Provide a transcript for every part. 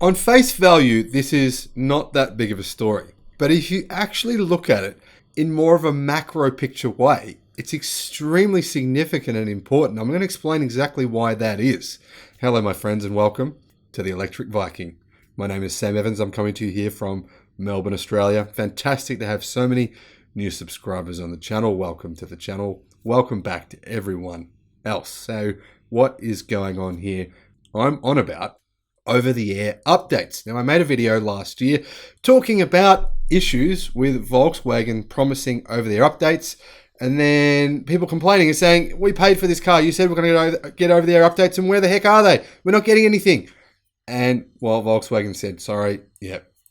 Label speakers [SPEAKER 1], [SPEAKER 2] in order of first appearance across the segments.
[SPEAKER 1] On face value, this is not that big of a story. But if you actually look at it in more of a macro picture way, it's extremely significant and important. I'm going to explain exactly why that is. Hello, my friends, and welcome to the Electric Viking. My name is Sam Evans. I'm coming to you here from Melbourne, Australia. Fantastic to have so many new subscribers on the channel. Welcome to the channel. Welcome back to everyone else. So what is going on here? I'm on about over-the-air updates. Now, I made a video last year talking about issues with Volkswagen promising over-the-air updates, and then people complaining and saying, we paid for this car, you said we're going to get over-the-air updates, and where the heck are they? We're not getting anything. And, well, Volkswagen said, sorry,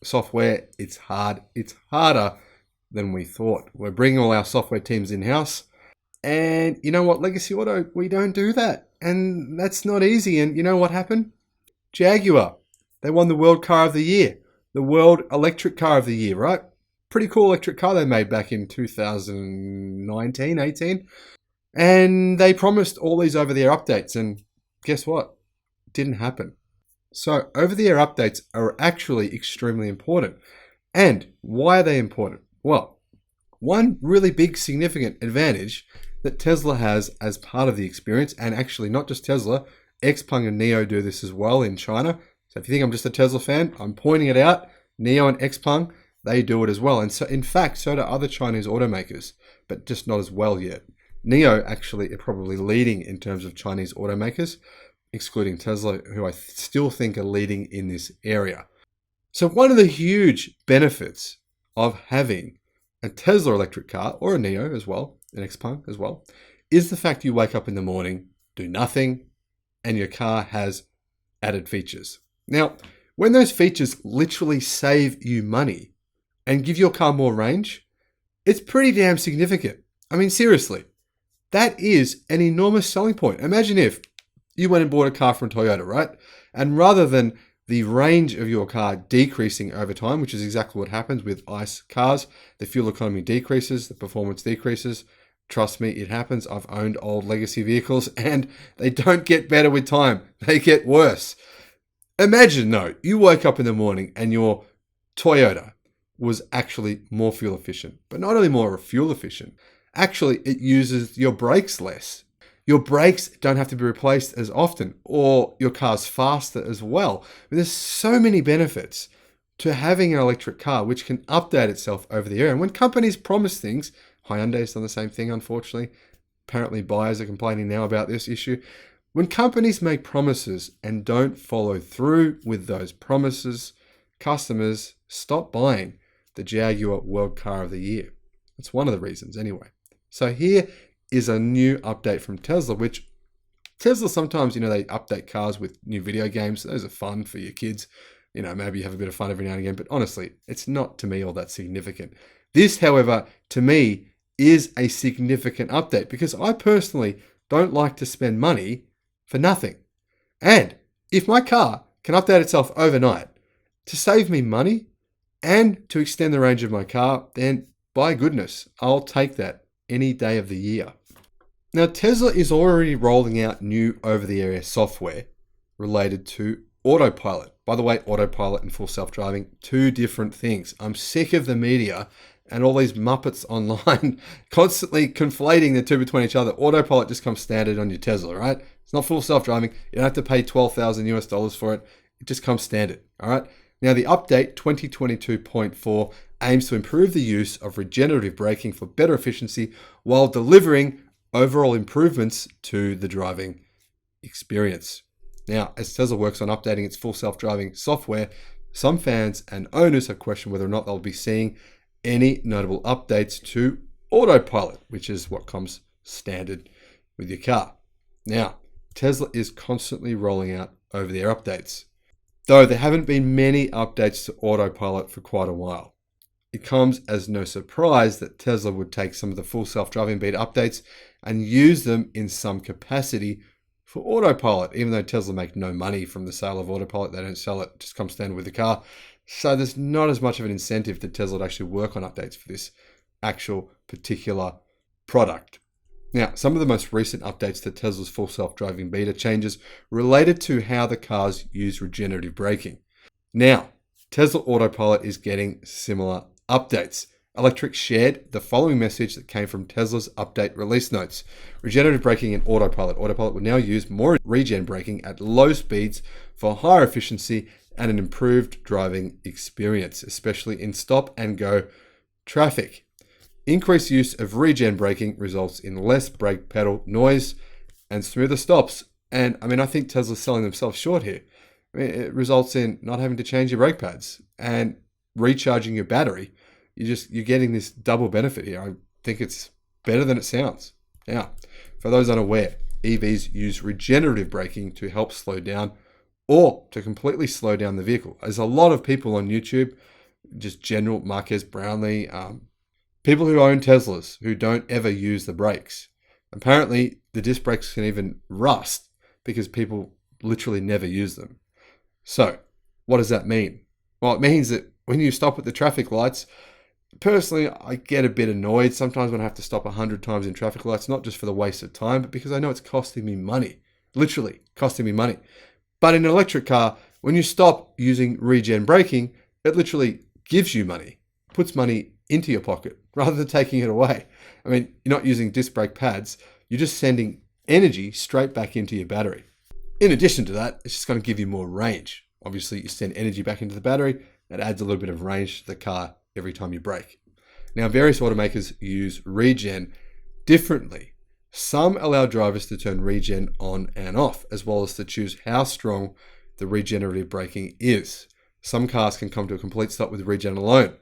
[SPEAKER 1] software, it's hard. It's harder than we thought. We're bringing all our software teams in-house, and you know what, Legacy Auto, we don't do that, and that's not easy. And you know what happened? Jaguar, they won the World Car of the Year, the World Electric Car of the Year, right? Pretty cool electric car they made back in 2019, 18. And they promised all these over-the-air updates, and guess what? Didn't happen. So over-the-air updates are actually extremely important. And why are they important? Well, one really big significant advantage that Tesla has as part of the experience, and actually not just Tesla, XPeng and NIO do this as well in China. So if you think I'm just a Tesla fan, I'm pointing it out. NIO and XPeng, they do it as well. And so in fact, so do other Chinese automakers, but just not as well yet. NIO actually are probably leading in terms of Chinese automakers, excluding Tesla, who I still think are leading in this area. So one of the huge benefits of having a Tesla electric car, or a NIO as well, an XPeng as well, is the fact you wake up in the morning, do nothing, and your car has added features. Now, when those features literally save you money and give your car more range, it's pretty damn significant. I mean, seriously, that is an enormous selling point. Imagine if you went and bought a car from Toyota, right? And rather than the range of your car decreasing over time, which is exactly what happens with ICE cars, the fuel economy decreases, the performance decreases. Trust me, it happens. I've owned old legacy vehicles and they don't get better with time. They get worse. Imagine though, you woke up in the morning and your Toyota was actually more fuel efficient, but not only more fuel efficient, actually it uses your brakes less. Your brakes don't have to be replaced as often, or your car's faster as well. There's so many benefits to having an electric car which can update itself over the air. And when companies promise things, Hyundai's done the same thing, unfortunately. Apparently buyers are complaining now about this issue. When companies make promises and don't follow through with those promises, customers stop buying the Jaguar World Car of the Year. That's one of the reasons anyway. So here is a new update from Tesla, which Tesla sometimes, they update cars with new video games. Those are fun for your kids. Maybe you have a bit of fun every now and again, but honestly, it's not to me all that significant. This, however, to me, is a significant update because I personally don't like to spend money for nothing. And if my car can update itself overnight to save me money and to extend the range of my car, then by goodness, I'll take that any day of the year. Now, Tesla is already rolling out new over-the-air software related to Autopilot. By the way, Autopilot and full self-driving, two different things. I'm sick of the media and all these Muppets online constantly conflating the two between each other. Autopilot just comes standard on your Tesla, right? It's not full self-driving. You don't have to pay $12,000 for it. It just comes standard, all right? Now, the update 2022.4 aims to improve the use of regenerative braking for better efficiency while delivering overall improvements to the driving experience. Now, as Tesla works on updating its full self-driving software, some fans and owners have questioned whether or not they'll be seeing any notable updates to Autopilot, which is what comes standard with your car. Now, Tesla is constantly rolling out over-the-air updates, though there haven't been many updates to Autopilot for quite a while. It comes as no surprise that Tesla would take some of the full self-driving beta updates and use them in some capacity for Autopilot, even though Tesla make no money from the sale of Autopilot. They don't sell it, it just comes standard with the car. So there's not as much of an incentive to Tesla to actually work on updates for this actual particular product. Now, some of the most recent updates to Tesla's full self-driving beta changes related to how the cars use regenerative braking. Now, Tesla Autopilot is getting similar updates. Electric shared the following message that came from Tesla's update release notes. Regenerative braking in Autopilot. Autopilot will now use more regen braking at low speeds for higher efficiency and an improved driving experience, especially in stop and go traffic. Increased use of regen braking results in less brake pedal noise and smoother stops. And I think Tesla's selling themselves short here. It results in not having to change your brake pads and recharging your battery. You're getting this double benefit here. I think it's better than it sounds. Now, for those unaware, EVs use regenerative braking to help slow down or to completely slow down the vehicle. There's a lot of people on YouTube, just general Marquez Brownlee, people who own Teslas who don't ever use the brakes. Apparently, the disc brakes can even rust because people literally never use them. So, what does that mean? Well, it means that when you stop at the traffic lights, personally, I get a bit annoyed sometimes when I have to stop 100 times in traffic lights, not just for the waste of time, but because I know it's costing me money. Literally costing me money. But in an electric car, when you stop using regen braking, it gives you money, puts money into your pocket rather than taking it away. You're not using disc brake pads, you're just sending energy straight back into your battery. In addition to that, it's just going to give you more range. Obviously, you send energy back into the battery, that adds a little bit of range to the car every time you brake. Now, various automakers use regen differently. Some allow drivers to turn regen on and off, as well as to choose how strong the regenerative braking is. Some cars can come to a complete stop with regen alone.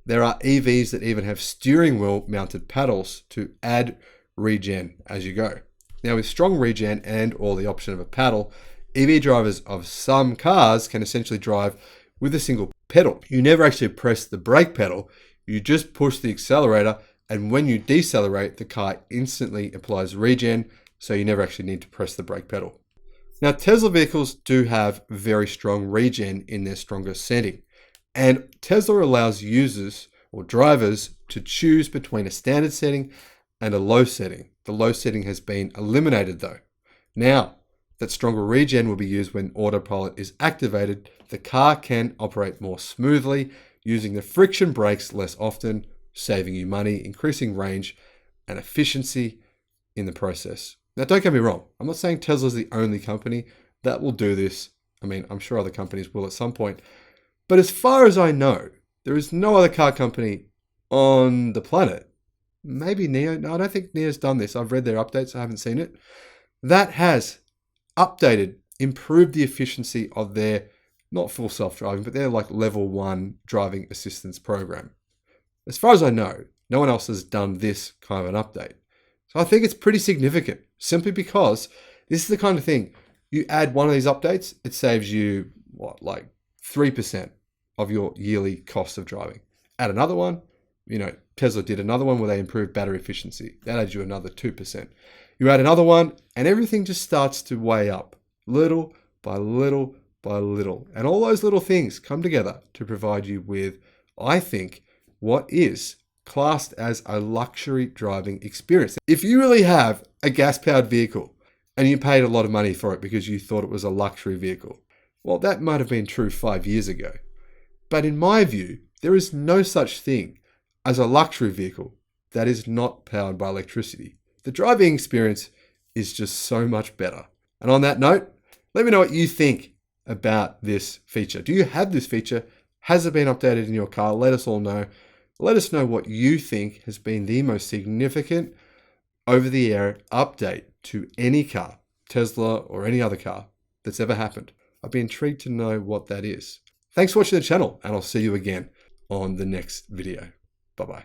[SPEAKER 1] There are EVs that even have steering wheel mounted paddles to add regen as you go. Now, with strong regen and or the option of a paddle, EV drivers of some cars can essentially drive with a single pedal. You never actually press the brake pedal, you just push the accelerator, and when you decelerate, the car instantly applies regen, so you never actually need to press the brake pedal. Now, Tesla vehicles do have very strong regen in their strongest setting, and Tesla allows users or drivers to choose between a standard setting and a low setting. The low setting has been eliminated though. Now that stronger regen will be used when Autopilot is activated, the car can operate more smoothly, using the friction brakes less often, saving you money, increasing range and efficiency in the process. Now, don't get me wrong. I'm not saying Tesla's the only company that will do this. I'm sure other companies will at some point. But as far as I know, there is no other car company on the planet. Maybe NIO. No, I don't think NIO's done this. I've read their updates. I haven't seen it. That has updated, improved the efficiency of their, not full self-driving, but their level 1 driving assistance program. As far as I know, no one else has done this kind of an update. So I think it's pretty significant, simply because this is the kind of thing, you add one of these updates, it saves you, 3% of your yearly cost of driving. Add another one, Tesla did another one where they improved battery efficiency. That adds you another 2%. You add another one, and everything just starts to weigh up, little by little by little. And all those little things come together to provide you with, I think, what is classed as a luxury driving experience. If you really have a gas-powered vehicle and you paid a lot of money for it because you thought it was a luxury vehicle, well, that might have been true 5 years ago. But in my view, there is no such thing as a luxury vehicle that is not powered by electricity. The driving experience is just so much better. And on that note, let me know what you think about this feature. Do you have this feature? Has it been updated in your car? Let us all know. Let us know what you think has been the most significant over-the-air update to any car, Tesla or any other car, that's ever happened. I'd be intrigued to know what that is. Thanks for watching the channel, and I'll see you again on the next video. Bye-bye.